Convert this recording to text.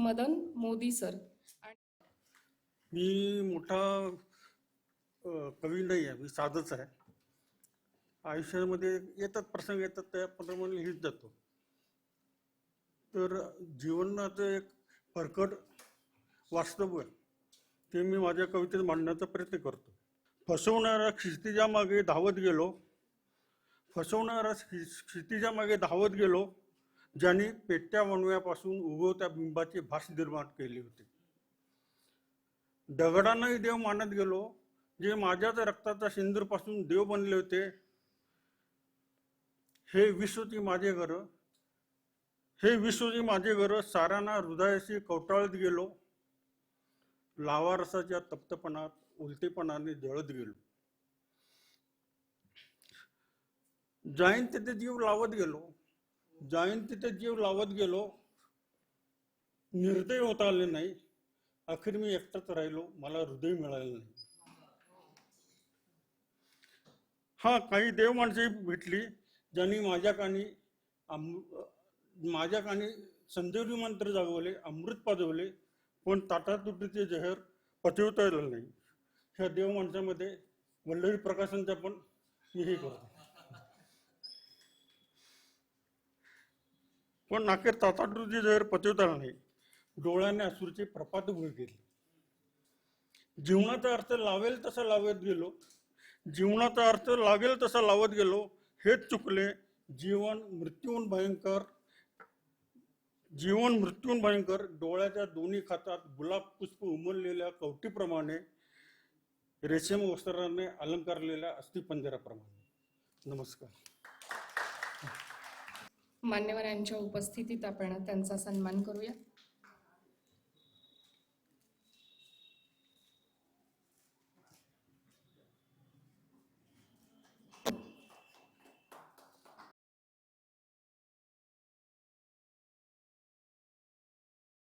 Madan Modi sir. मी मोठा कवी नाही आहे, मी साधच आहे. आयुष्यामध्ये येतात प्रसंग येतात, त्याप्रमाणे लिहित जातो. तर जीवनाचं एक परकट वास्तव आहे, ते मी माझ्या कवितेत मांडण्याचा प्रयत्न करतो. फसवणाऱ्या क्षितिजा मागे धावत गेलो, फसवणाऱ्या क्षितिजा मागे धावत गेलो, ज्यांनी पेट्या वणव्यापासून उगवत्या बिंबाची भास निर्माण केली होती. दगडांनाही देव मानत गेलो, जे माझ्याच रक्ताचा सिंदूरपासून देव बनले होते. हे विश्वची माझे घर, हे विश्वची माझे घर, साऱ्यांना हृदयाशी कवटाळत गेलो. लावारसाच्या तप्तपणात उलटेपणाने जळत गेलो. जाईन तिथे जीव लावत गेलो, जाईन तिथे जीव लावत गेलो. निर्दय होता आले नाही, अखेर मी एकटाच राहिलो, मला हृदय मिळाले नाही. हा, काही देव माणसे भेटली ज्यांनी माझ्या कानी संजीवनी मंत्र जागवले, अमृत पाजवले, पण ताटातुटीचे जहर पचवता आलं नाही. ह्या देव माणसामध्ये वल्लभी प्रकाशांचा पण मी हे करतो. पण अखेर ताटातुटीचे जहर पचवता आलं नाही, डोळ्याने अश्रूचे प्रपात उभे केले. जीवनाचा अर्थ लावेल तसा लावत गेलो, जीवनाचा अर्थ लागेल तसा लावत गेलो. हेच चुकले, जीवन मृत्यूहून भयंकर. डोळ्याच्या दोन्ही खातात गुलाब पुष्प उमललेल्या कवटीप्रमाणे, रेशीम वस्त्राने अलंकारलेल्या अस्थिपंजराप्रमाणे. नमस्कार. मान्यवरांच्या उपस्थितीत आपण त्यांचा सन्मान करूया.